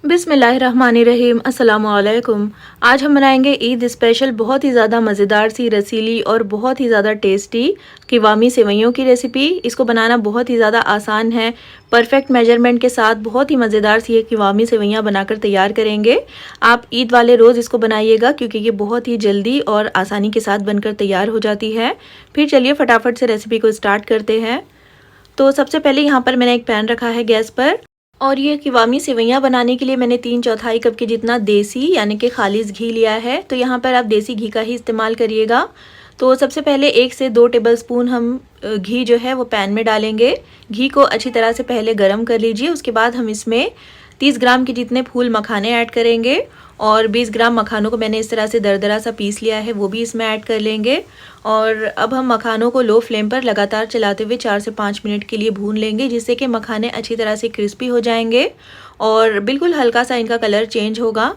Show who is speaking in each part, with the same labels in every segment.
Speaker 1: बिस्मिल्लाहिर्रहमानिर्रहीम अस्सलामुअलैकुम। आज हम बनाएंगे ईद स्पेशल बहुत ही ज़्यादा मज़ेदार सी रसीली और बहुत ही ज़्यादा टेस्टी किवामी सेवइयों की रेसिपी। इसको बनाना बहुत ही ज़्यादा आसान है। परफेक्ट मेजरमेंट के साथ बहुत ही मज़ेदार सी ये किवामी सेवइयाँ बनाकर तैयार करेंगे। आप ईद वाले रोज़ इसको बनाइएगा क्योंकि ये बहुत ही जल्दी और आसानी के साथ बनकर तैयार हो जाती है। फिर चलिए फटाफट से रेसिपी को स्टार्ट करते हैं। तो सबसे पहले यहाँ पर मैंने एक पैन रखा है गैस पर और ये किवामी सेवइयाँ बनाने के लिए मैंने 3/4 कप के जितना देसी यानी कि खालिस घी लिया है। तो यहाँ पर आप देसी घी का ही इस्तेमाल करिएगा। तो सबसे पहले 1 से 2 टेबलस्पून हम घी जो है वो पैन में डालेंगे। घी को अच्छी तरह से पहले गर्म कर लीजिए। उसके बाद हम इसमें 30 ग्राम के जितने फूल मखाने ऐड करेंगे और 20 ग्राम मखानों को मैंने इस तरह से दरदरा सा पीस लिया है, वो भी इसमें ऐड कर लेंगे। और अब हम मखानों को लो फ्लेम पर लगातार चलाते हुए 4 से 5 मिनट के लिए भून लेंगे, जिससे कि मखाने अच्छी तरह से क्रिस्पी हो जाएंगे और बिल्कुल हल्का सा इनका कलर चेंज होगा।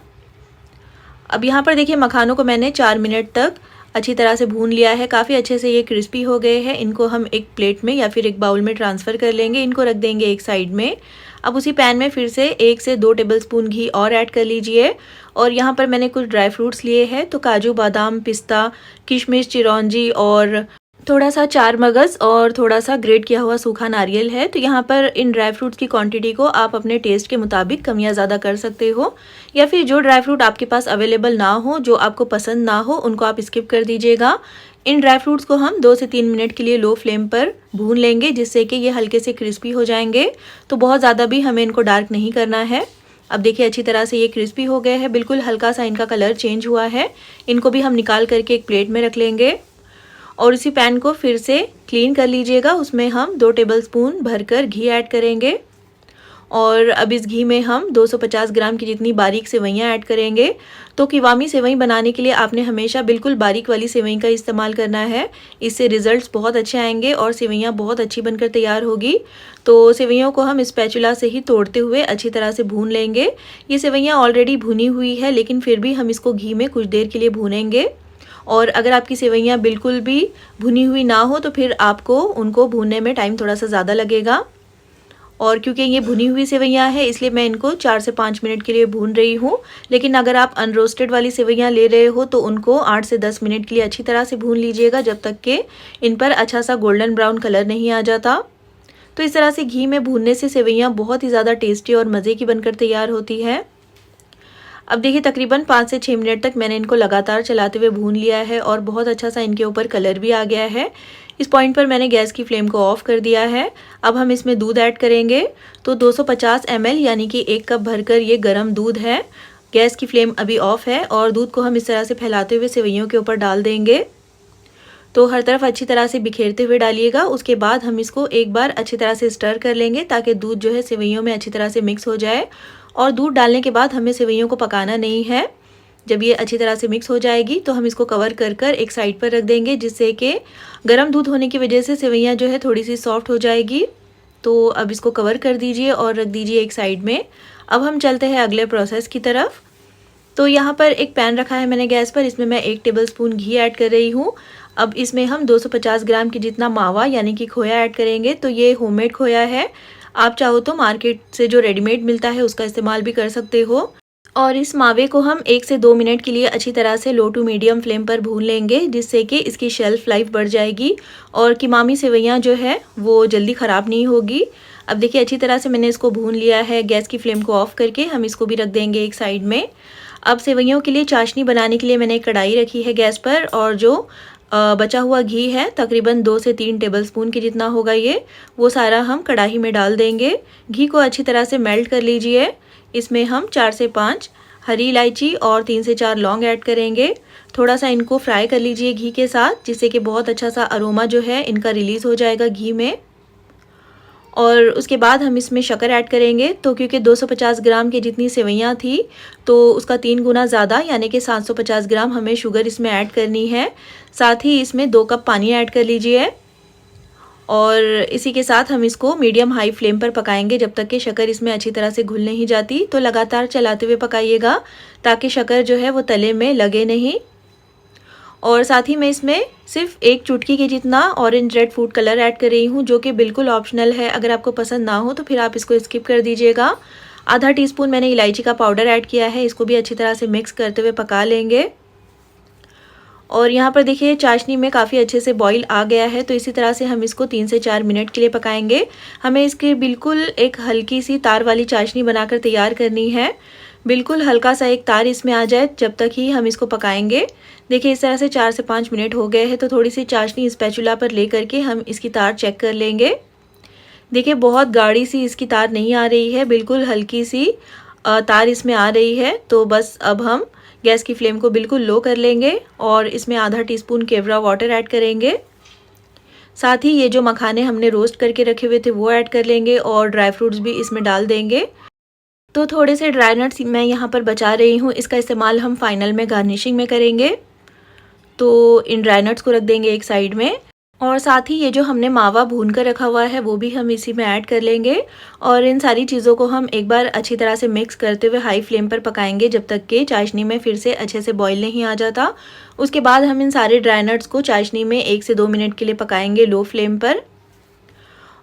Speaker 1: अब यहाँ पर देखिए मखानों को मैंने 4 मिनट तक अच्छी तरह से भून लिया है। काफ़ी अच्छे से ये क्रिस्पी हो गए हैं। इनको हम एक प्लेट में या फिर एक बाउल में ट्रांसफ़र कर लेंगे। इनको रख देंगे एक साइड में। अब उसी पैन में फिर से 1 से 2 टेबलस्पून घी और ऐड कर लीजिए। और यहाँ पर मैंने कुछ ड्राई फ्रूट्स लिए हैं, तो काजू, बादाम, पिस्ता, किशमिश, चिरौंजी और थोड़ा सा चार मगज़ और थोड़ा सा ग्रेट किया हुआ सूखा नारियल है। तो यहाँ पर इन ड्राई फ्रूट्स की क्वांटिटी को आप अपने टेस्ट के मुताबिक कम या ज़्यादा कर सकते हो, या फिर जो ड्राई फ्रूट आपके पास अवेलेबल ना हो, जो आपको पसंद ना हो, उनको आप स्किप कर दीजिएगा। इन ड्राई फ्रूट्स को हम 2 से 3 मिनट के लिए लो फ्लेम पर भून लेंगे, जिससे कि ये हल्के से क्रिस्पी हो जाएंगे। तो बहुत ज़्यादा भी हमें इनको डार्क नहीं करना है। अब देखिए अच्छी तरह से ये क्रिस्पी हो गए हैं, बिल्कुल हल्का सा इनका कलर चेंज हुआ है। इनको भी हम निकाल करके एक प्लेट में रख लेंगे और इसी पैन को फिर से क्लीन कर लीजिएगा। उसमें हम 2 टेबलस्पून भरकर घी ऐड करेंगे और अब इस घी में हम 250 ग्राम की जितनी बारीक सेवइयाँ ऐड करेंगे। तो किवामी सेवई बनाने के लिए आपने हमेशा बिल्कुल बारीक वाली सेवई का इस्तेमाल करना है। इससे रिजल्ट्स बहुत अच्छे आएंगे और सेवइयाँ बहुत अच्छी बनकर तैयार होगी। तो सेवइयों को हम स्पैचुला से ही तोड़ते हुए अच्छी तरह से भून लेंगे। ये सेवइयाँ ऑलरेडी भुनी हुई है, लेकिन फिर भी हम इसको घी में कुछ देर के लिए भूनेंगे। और अगर आपकी सेवइयाँ बिल्कुल भी भुनी हुई ना हो तो फिर आपको उनको भूनने में टाइम थोड़ा सा ज़्यादा लगेगा। और क्योंकि ये भुनी हुई सेवइयाँ है, इसलिए मैं इनको 4 से 5 मिनट के लिए भून रही हूँ। लेकिन अगर आप अनरोस्टेड वाली सेवइयाँ ले रहे हो तो उनको 8 से 10 मिनट के लिए अच्छी तरह से भून लीजिएगा, जब तक कि इन पर अच्छा सा गोल्डन ब्राउन कलर नहीं आ जाता। तो इस तरह से घी में भूनने से सेवइयाँ बहुत ही ज़्यादा टेस्टी और मज़े की बनकर तैयार होती है। अब देखिए तकरीबन 5 से 6 मिनट तक मैंने इनको लगातार चलाते हुए भून लिया है और बहुत अच्छा सा इनके ऊपर कलर भी आ गया है। इस पॉइंट पर मैंने गैस की फ्लेम को ऑफ़ कर दिया है। अब हम इसमें दूध ऐड करेंगे। तो 250 ml यानी कि 1 कप भरकर ये गर्म दूध है। गैस की फ्लेम अभी ऑफ़ है और दूध को हम इस तरह से फैलाते हुए सेवइयों के ऊपर डाल देंगे। तो हर तरफ अच्छी तरह से बिखेरते हुए डालिएगा। उसके बाद हम इसको एक बार अच्छी तरह से स्टर कर लेंगे ताकि दूध जो है सेवइयों में अच्छी तरह से मिक्स हो जाए। और दूध डालने के बाद हमें सेवइयों को पकाना नहीं है। जब ये अच्छी तरह से मिक्स हो जाएगी तो हम इसको कवर कर कर एक साइड पर रख देंगे, जिससे कि गर्म दूध होने की वजह से सेवइयाँ जो है थोड़ी सी सॉफ्ट हो जाएगी। तो अब इसको कवर कर दीजिए और रख दीजिए एक साइड में। अब हम चलते हैं अगले प्रोसेस की तरफ। तो यहाँ पर एक पैन रखा है मैंने गैस पर, इसमें मैं 1 टेबलस्पून घी ऐड कर रही हूँ। अब इसमें हम 250 ग्राम की जितना मावा यानी कि खोया ऐड करेंगे। तो ये होममेड खोया है, आप चाहो तो मार्केट से जो रेडीमेड मिलता है उसका इस्तेमाल भी कर सकते हो। और इस मावे को हम 1 से 2 मिनट के लिए अच्छी तरह से लो टू मीडियम फ्लेम पर भून लेंगे, जिससे कि इसकी शेल्फ़ लाइफ बढ़ जाएगी और किवामी सेवइयाँ जो है वो जल्दी ख़राब नहीं होगी। अब देखिए अच्छी तरह से मैंने इसको भून लिया है। गैस की फ्लेम को ऑफ़ करके हम इसको भी रख देंगे एक साइड में। अब सेवइयों के लिए चाशनी बनाने के लिए मैंने एक कढ़ाई रखी है गैस पर और जो बचा हुआ घी है तकरीबन 2 से 3 टेबलस्पून के जितना होगा ये, वो सारा हम कढ़ाई में डाल देंगे। घी को अच्छी तरह से मेल्ट कर लीजिए। इसमें हम 4 से 5 हरी इलायची और 3 से 4 लौंग ऐड करेंगे। थोड़ा सा इनको फ्राई कर लीजिए घी के साथ, जिससे कि बहुत अच्छा सा अरोमा जो है इनका रिलीज़ हो जाएगा घी में। और उसके बाद हम इसमें शक्कर ऐड करेंगे। तो क्योंकि 250 ग्राम की जितनी सेवइयाँ थी तो उसका 3 गुना ज़्यादा यानी कि 750 ग्राम हमें शुगर इसमें ऐड करनी है। साथ ही इसमें 2 कप पानी ऐड कर लीजिए और इसी के साथ हम इसको मीडियम हाई फ्लेम पर पकाएंगे जब तक कि शक्कर इसमें अच्छी तरह से घुल नहीं जाती। तो लगातार चलाते हुए पकाइएगा ताकि शक्कर जो है वो तले में लगे नहीं। और साथ ही मैं इसमें सिर्फ 1 चुटकी के जितना orange red food colour add कर रही हूँ, जो कि बिल्कुल ऑप्शनल है। अगर आपको पसंद ना हो तो फिर आप इसको स्किप कर दीजिएगा। आधा टीस्पून मैंने इलायची का पाउडर ऐड किया है। इसको भी अच्छी तरह से मिक्स करते हुए पका लेंगे। और यहाँ पर देखिए चाशनी में काफ़ी अच्छे से बॉईल आ गया है, तो इसी तरह से हम इसको 3 से 4 मिनट के लिए पकाएंगे। हमें इसकी बिल्कुल एक हल्की सी तार वाली चाशनी बनाकर तैयार करनी है। बिल्कुल हल्का सा एक तार इसमें आ जाए जब तक ही हम इसको पकाएंगे। देखिए इस तरह से 4 से 5 मिनट हो गए हैं, तो थोड़ी सी चाशनी स्पैचुला पर ले करके हम इसकी तार चेक कर लेंगे। देखिए बहुत गाढ़ी सी इसकी तार नहीं आ रही है, बिल्कुल हल्की सी तार इसमें आ रही है। तो बस अब हम गैस की फ्लेम को बिल्कुल लो कर लेंगे और इसमें आधा टीस्पून केवड़ा वाटर ऐड करेंगे। साथ ही ये जो मखाने हमने रोस्ट करके रखे हुए थे वो ऐड कर लेंगे और ड्राई फ्रूट्स भी इसमें डाल देंगे। तो थोड़े से ड्राई नट्स मैं यहाँ पर बचा रही हूँ, इसका इस्तेमाल हम फाइनल में गार्निशिंग में करेंगे। तो इन ड्राई नट्स को रख देंगे एक साइड में और साथ ही ये जो हमने मावा भून कर रखा हुआ है वो भी हम इसी में ऐड कर लेंगे। और इन सारी चीज़ों को हम एक बार अच्छी तरह से मिक्स करते हुए हाई फ्लेम पर पकाएंगे जब तक कि चाशनी में फिर से अच्छे से बॉईल नहीं आ जाता। उसके बाद हम इन सारे ड्राई नट्स को चाशनी में 1 से 2 मिनट के लिए पकाएंगे लो फ्लेम पर।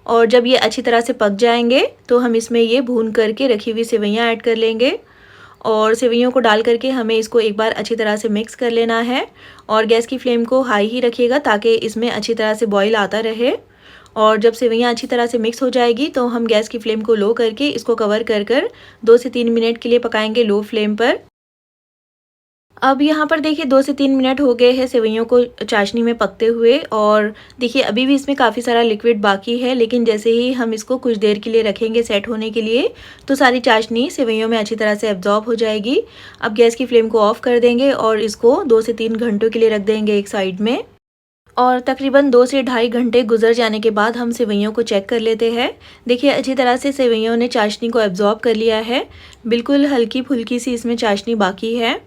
Speaker 1: और जब ये अच्छी तरह से पक जाएंगे तो हम इसमें ये भून करके रखी हुई सेवइयाँ ऐड कर लेंगे और सेवइयों को डाल करके हमें इसको एक बार अच्छी तरह से मिक्स कर लेना है। और गैस की फ्लेम को हाई ही रखिएगा ताकि इसमें अच्छी तरह से बॉईल आता रहे। और जब सेवइयाँ अच्छी तरह से मिक्स हो जाएगी तो हम गैस की फ्लेम को लो करके इसको कवर कर 2 से 3 मिनट के लिए पकाएंगे लो फ्लेम पर। अब यहाँ पर देखिए 2 से 3 मिनट हो गए हैं सेवइयों को चाशनी में पकते हुए और देखिए अभी भी इसमें काफ़ी सारा लिक्विड बाकी है, लेकिन जैसे ही हम इसको कुछ देर के लिए रखेंगे सेट होने के लिए तो सारी चाशनी सेवइयों में अच्छी तरह से एब्जॉर्ब हो जाएगी। अब गैस की फ्लेम को ऑफ कर देंगे और इसको 2 से 3 घंटों के लिए रख देंगे एक साइड में। और तकरीबन 2 से ढाई घंटे गुजर जाने के बाद हम सेवइयों को चेक कर लेते हैं। देखिए अच्छी तरह से सेवइयों ने चाशनी को एब्जॉर्ब कर लिया है, बिल्कुल हल्की फुल्की सी इसमें चाशनी बाकी है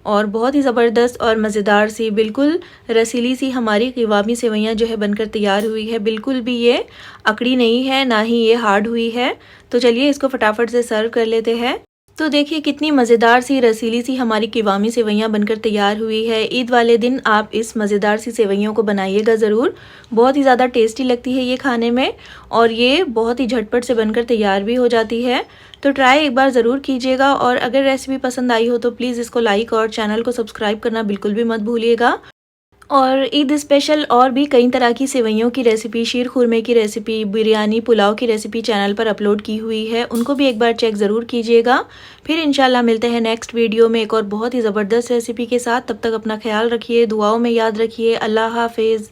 Speaker 1: और बहुत ही ज़बरदस्त और मज़ेदार सी बिल्कुल रसीली सी हमारी क़िवामी सेवइयाँ जो है बनकर तैयार हुई है। बिल्कुल भी ये अकड़ी नहीं है, ना ही ये हार्ड हुई है। तो चलिए इसको फटाफट से सर्व कर लेते हैं। तो देखिए कितनी मज़ेदार सी रसीली सी हमारी क़िवामी सेवइयाँ बनकर तैयार हुई है। ईद वाले दिन आप इस मज़ेदार सी सेवइयों को बनाइएगा ज़रूर, बहुत ही ज़्यादा टेस्टी लगती है ये खाने में और ये बहुत ही झटपट से बनकर तैयार भी हो जाती है। तो ट्राई एक बार ज़रूर कीजिएगा और अगर रेसिपी पसंद आई हो तो प्लीज़ इसको लाइक और चैनल को सब्सक्राइब करना बिल्कुल भी मत भूलिएगा। और ईद स्पेशल और भी कई तरह की सेवइयों की रेसिपी, शीर खुरमे की रेसिपी, बिरयानी पुलाव की रेसिपी चैनल पर अपलोड की हुई है, उनको भी एक बार चेक ज़रूर कीजिएगा। फिर इंशाल्लाह मिलते हैं नेक्स्ट वीडियो में एक और बहुत ही ज़बरदस्त रेसिपी के साथ। तब तक अपना ख्याल रखिए, दुआओं में याद रखिए। अल्लाह हाफिज़।